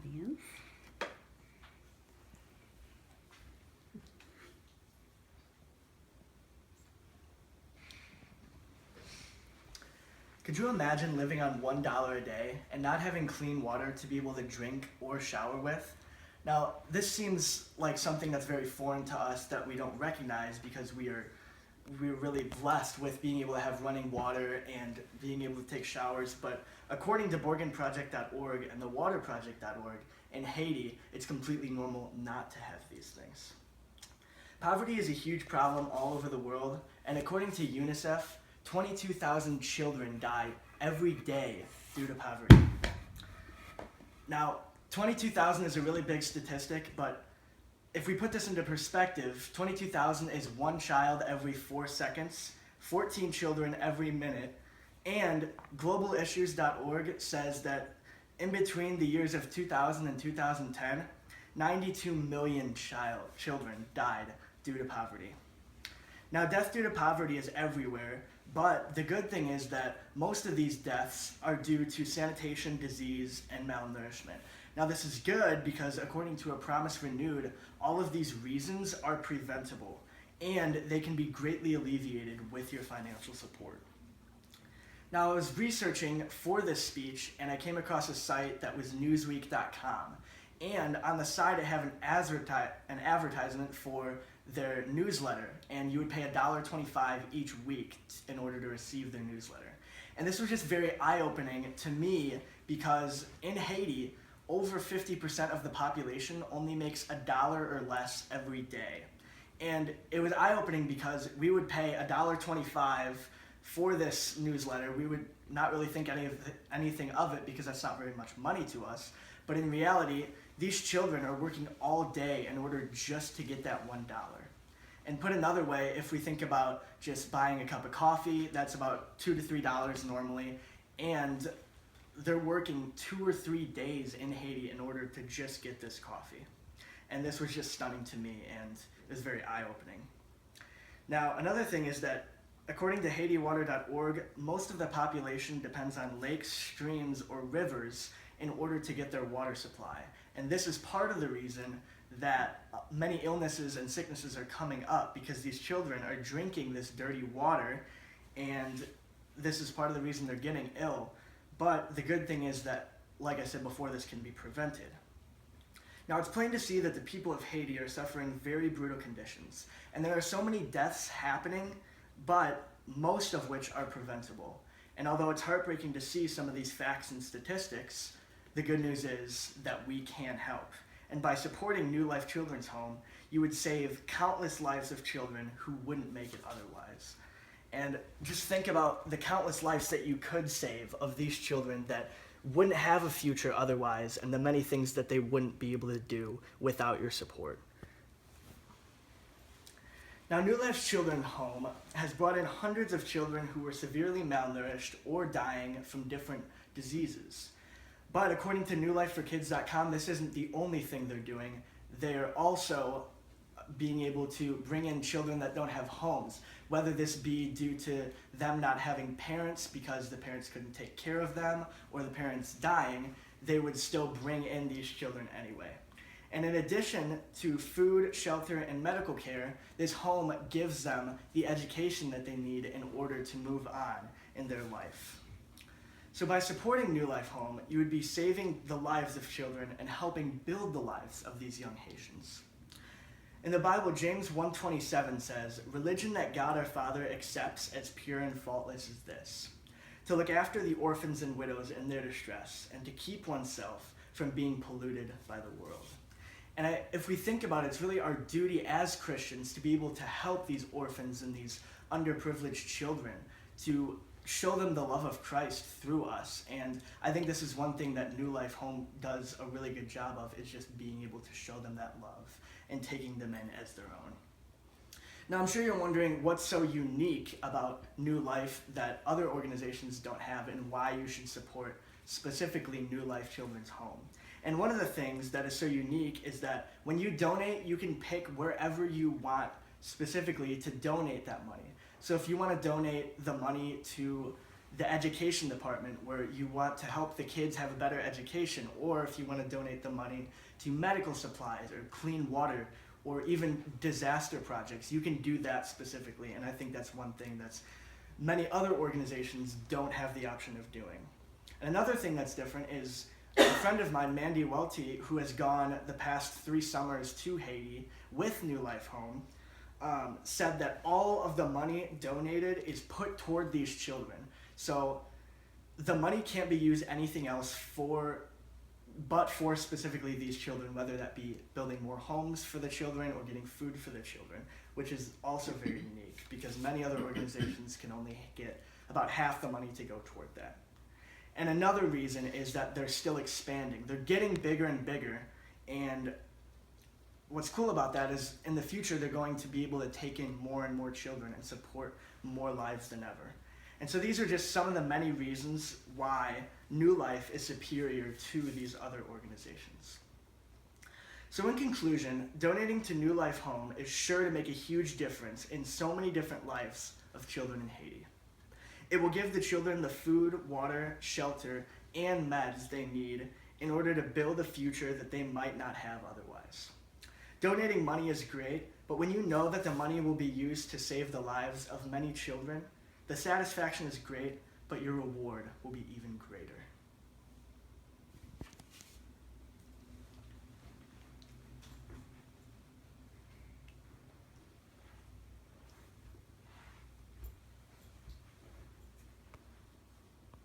audience. Could you imagine living on $1 a day and not having clean water to be able to drink or shower with? Now, this seems like something that's very foreign to us that we don't recognize because we're really blessed with being able to have running water and being able to take showers. But according to BorgenProject.org and the waterproject.org, in Haiti, it's completely normal not to have these things. Poverty is a huge problem all over the world, and according to UNICEF, 22,000 children die every day due to poverty. Now, 22,000 is a really big statistic, but if we put this into perspective, 22,000 is one child every 4 seconds, 14 children every minute, and globalissues.org says that in between the years of 2000 and 2010, 92 million children died due to poverty. Now, death due to poverty is everywhere, but the good thing is that most of these deaths are due to sanitation, disease, and malnourishment. Now, this is good because according to A Promise Renewed, all of these reasons are preventable, and they can be greatly alleviated with your financial support. Now, I was researching for this speech, and I came across a site that was newsweek.com. And on the side, it had an advertisement for their newsletter, and you would pay $1.25 each week in order to receive their newsletter. And this was just very eye-opening to me because in Haiti, over 50% of the population only makes $1 or less every day. And it was eye-opening because we would pay $1.25 for this newsletter. We would not really think anything of it because that's not very much money to us. But in reality, these children are working all day in order just to get that $1. And put another way, if we think about just buying a cup of coffee, that's about $2 to $3 normally, and they're working 2 or 3 days in Haiti in order to just get this coffee. And this was just stunning to me, and it was very eye-opening. Now, another thing is that according to HaitiWater.org, most of the population depends on lakes, streams, or rivers in order to get their water supply. And this is part of the reason that many illnesses and sicknesses are coming up because these children are drinking this dirty water, and this is part of the reason they're getting ill. But the good thing is that, like I said before, this can be prevented. Now, it's plain to see that the people of Haiti are suffering very brutal conditions, and there are so many deaths happening, but most of which are preventable. And although it's heartbreaking to see some of these facts and statistics, the good news is that we can help. And by supporting New Life Children's Home, you would save countless lives of children who wouldn't make it otherwise. And just think about the countless lives that you could save of these children that wouldn't have a future otherwise, and the many things that they wouldn't be able to do without your support. Now, New Life Children's Home has brought in hundreds of children who were severely malnourished or dying from different diseases. But according to newlifeforkids.com, this isn't the only thing they're doing. They're also being able to bring in children that don't have homes, whether this be due to them not having parents because the parents couldn't take care of them or the parents dying, they would still bring in these children anyway. And in addition to food, shelter, and medical care, this home gives them the education that they need in order to move on in their life. So by supporting New Life Home, you would be saving the lives of children and helping build the lives of these young Haitians. In the Bible, James 1:27 says, "Religion that God our Father accepts as pure and faultless is this, to look after the orphans and widows in their distress, and to keep oneself from being polluted by the world." And if we think about it, it's really our duty as Christians to be able to help these orphans and these underprivileged children, to show them the love of Christ through us. And I think this is one thing that New Life Home does a really good job of, is just being able to show them that love and taking them in as their own. Now, I'm sure you're wondering what's so unique about New Life that other organizations don't have, and why you should support specifically New Life Children's Home. And one of the things that is so unique is that when you donate, you can pick wherever you want specifically to donate that money. So if you want to donate the money to the education department, where you want to help the kids have a better education, or if you want to donate the money to medical supplies or clean water or even disaster projects, you can do that specifically. And I think that's one thing that's many other organizations don't have the option of doing. And another thing that's different is a friend of mine, Mandy Welty, who has gone the past 3 summers to Haiti with New Life Home, said that all of the money donated is put toward these children. So the money can't be used anything else but for specifically these children, whether that be building more homes for the children or getting food for the children, which is also very unique because many other organizations can only get about half the money to go toward that. And another reason is that they're still expanding. They're getting bigger and bigger, and what's cool about that is in the future they're going to be able to take in more and more children and support more lives than ever. And so these are just some of the many reasons why New Life is superior to these other organizations. So in conclusion, donating to New Life Home is sure to make a huge difference in so many different lives of children in Haiti. It will give the children the food, water, shelter, and meds they need in order to build a future that they might not have otherwise. Donating money is great, but when you know that the money will be used to save the lives of many children, the satisfaction is great, but your reward will be even greater.